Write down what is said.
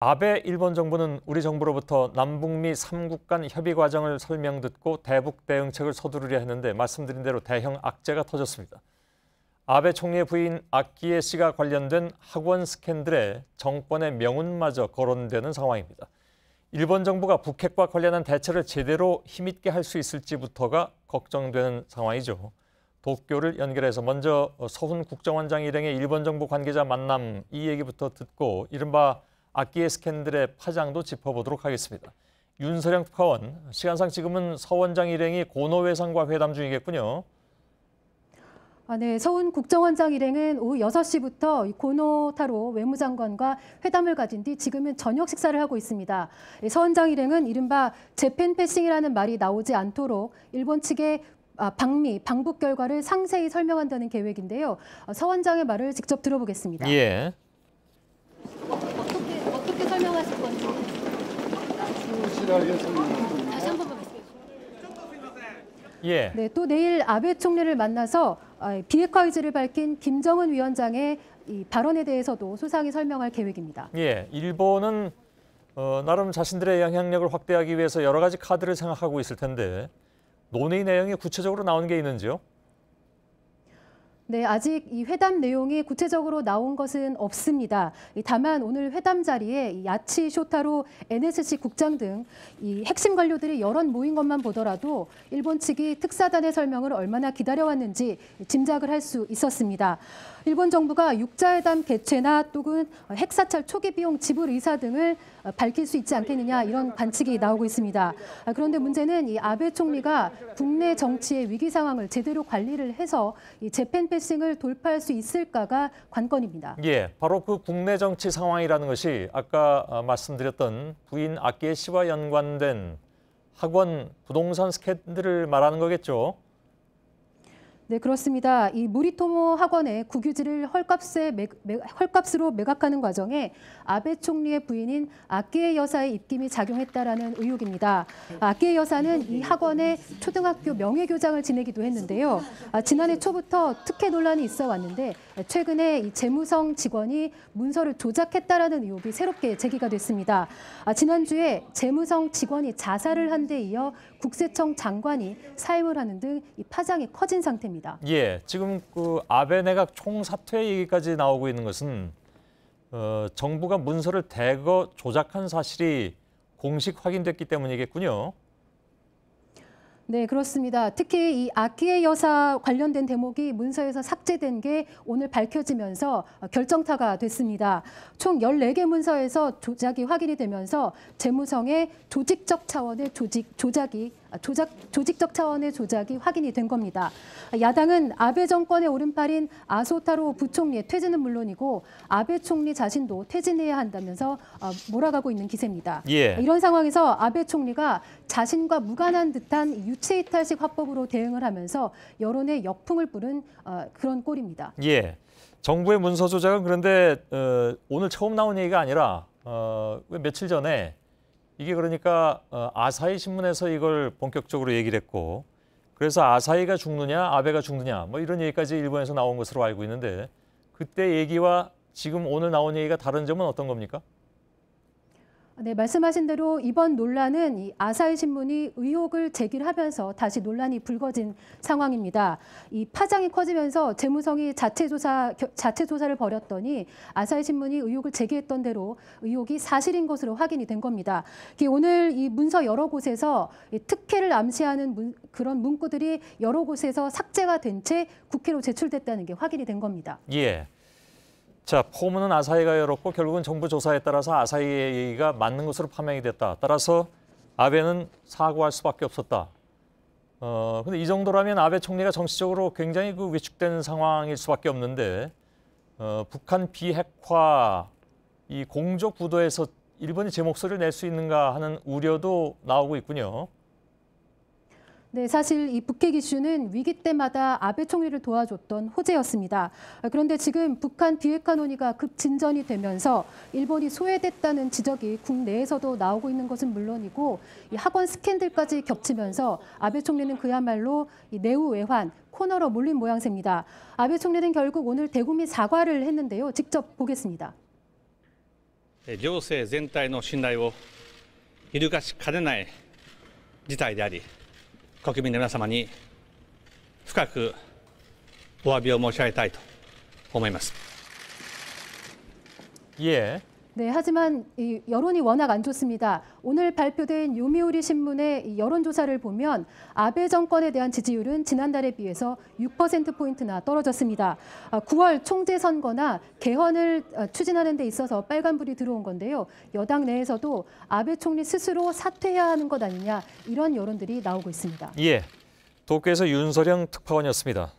아베 일본 정부는 우리 정부로부터 남북미 3국 간 협의 과정을 설명 듣고 대북 대응책을 서두르려 했는데 말씀드린 대로 대형 악재가 터졌습니다. 아베 총리의 부인 아키에 씨가 관련된 학원 스캔들에 정권의 명운마저 거론되는 상황입니다. 일본 정부가 북핵과 관련한 대처를 제대로 힘있게 할 수 있을지부터가 걱정되는 상황이죠. 도쿄를 연결해서 먼저 서훈 국정원장 일행의 일본 정부 관계자 만남 이 얘기부터 듣고 이른바 아키에 스캔들의 파장도 짚어보도록 하겠습니다. 윤서령 특파원, 시간상 지금은 서 원장 일행이 고노 외상과 회담 중이겠군요. 네, 서훈 국정원장 일행은 오후 6시부터 고노 타로 외무장관과 회담을 가진 뒤 지금은 저녁 식사를 하고 있습니다. 서 원장 일행은 이른바 재팬 패싱이라는 말이 나오지 않도록 일본 측의 방북 결과를 상세히 설명한다는 계획인데요. 서 원장의 말을 직접 들어보겠습니다. 예. 어떻게 설명하실 건지. 충실하게 설명하겠습니다. 다시 한 번만 말씀해 주시죠. 예. 네, 또 내일 아베 총리를 만나서 비핵화 의지를 밝힌 김정은 위원장의 이 발언에 대해서도 소상히 설명할 계획입니다. 예. 일본은 나름 자신들의 영향력을 확대하기 위해서 여러 가지 카드를 생각하고 있을 텐데 논의 내용이 구체적으로 나오는 게 있는지요? 네, 아직 이 회담 내용이 구체적으로 나온 것은 없습니다. 다만 오늘 회담 자리에 야치 쇼타로 NSC 국장 등 이 핵심 관료들이 여럿 모인 것만 보더라도 일본 측이 특사단의 설명을 얼마나 기다려왔는지 짐작을 할 수 있었습니다. 일본 정부가 육자회담 개최나 또는 핵사찰 초기 비용 지불 의사 등을 밝힐 수 있지 않겠느냐 이런 관측이 나오고 있습니다. 그런데 문제는 이 아베 총리가 국내 정치의 위기 상황을 제대로 관리를 해서 이 재팬 패싱을 돌파할 수 있을까가 관건입니다. 예, 바로 그 국내 정치 상황이라는 것이 아까 말씀드렸던 부인 아키에 씨와 연관된 학원 부동산 스캔들을 말하는 거겠죠? 네, 그렇습니다. 이 모리토모 학원의 국유지를 헐값으로 매각하는 과정에 아베 총리의 부인인 아키에 여사의 입김이 작용했다라는 의혹입니다. 아키에 여사는 이 학원의 초등학교 명예교장을 지내기도 했는데요. 지난해 초부터 특혜 논란이 있어 왔는데 최근에 이 재무성 직원이 문서를 조작했다라는 의혹이 새롭게 제기가 됐습니다. 지난주에 재무성 직원이 자살을 한 데 이어 국세청 장관이 사임을 하는 등 이 파장이 커진 상태입니다. 예, 지금 그 아베 내각 총사퇴 얘기까지 나오고 있는 것은 정부가 문서를 대거 조작한 사실이 공식 확인됐기 때문이겠군요. 네, 그렇습니다. 특히 이 아키에 여사 관련된 대목이 문서에서 삭제된 게 오늘 밝혀지면서 결정타가 됐습니다. 총 14개 문서에서 조작이 확인이 되면서 재무성의 조직적 차원의 조작이 확인이 된 겁니다. 야당은 아베 정권의 오른팔인 아소타로 부총리의 퇴진은 물론이고 아베 총리 자신도 퇴진해야 한다면서 몰아가고 있는 기세입니다. 예. 이런 상황에서 아베 총리가 자신과 무관한 듯한 유체이탈식 화법으로 대응을 하면서 여론의 역풍을 부른 그런 꼴입니다. 예, 정부의 문서 조작은 그런데 오늘 처음 나온 얘기가 아니라 며칠 전에 이게 그러니까 아사히 신문에서 이걸 본격적으로 얘기를 했고 그래서 아사히가 죽느냐 아베가 죽느냐 뭐 이런 얘기까지 일본에서 나온 것으로 알고 있는데 그때 얘기와 지금 오늘 나온 얘기가 다른 점은 어떤 겁니까? 네, 말씀하신 대로 이번 논란은 이 아사히 신문이 의혹을 제기하면서 다시 논란이 불거진 상황입니다. 이 파장이 커지면서 재무성이 자체 조사를 벌였더니 아사히 신문이 의혹을 제기했던 대로 의혹이 사실인 것으로 확인이 된 겁니다. 오늘 이 문서 여러 곳에서 특혜를 암시하는 그런 문구들이 여러 곳에서 삭제가 된 채 국회로 제출됐다는 게 확인이 된 겁니다. 예. 자, 포문은 아사히가 열었고 결국은 정부 조사에 따라서 아사히의 얘기가 맞는 것으로 판명이 됐다. 따라서 아베는 사과할 수밖에 없었다. 근데 이 정도라면 아베 총리가 정치적으로 굉장히 그 위축된 상황일 수밖에 없는데 북한 비핵화 이 공조 구도에서 일본이 제 목소리를 낼 수 있는가 하는 우려도 나오고 있군요. 네, 사실 이 북핵 이슈는 위기 때마다 아베 총리를 도와줬던 호재였습니다. 그런데 지금 북한 비핵화 논의가 급진전이 되면서 일본이 소외됐다는 지적이 국내에서도 나오고 있는 것은 물론이고 이 학원 스캔들까지 겹치면서 아베 총리는 그야말로 이 내후 외환, 코너로 몰린 모양새입니다. 아베 총리는 결국 오늘 대국민 사과를 했는데요. 직접 보겠습니다. 情勢全体の信頼を揺るがしかねない事態であり、国民の皆様に深くお詫びを申し上げたいと思います。 예. 네, 하지만 이 여론이 워낙 안 좋습니다. 오늘 발표된 요미우리 신문의 이 여론조사를 보면 아베 정권에 대한 지지율은 지난달에 비해서 6%포인트나 떨어졌습니다. 9월 총재선거나 개헌을 추진하는 데 있어서 빨간불이 들어온 건데요. 여당 내에서도 아베 총리 스스로 사퇴해야 하는 것 아니냐 이런 여론들이 나오고 있습니다. 예. 도쿄에서 윤서령 특파원이었습니다.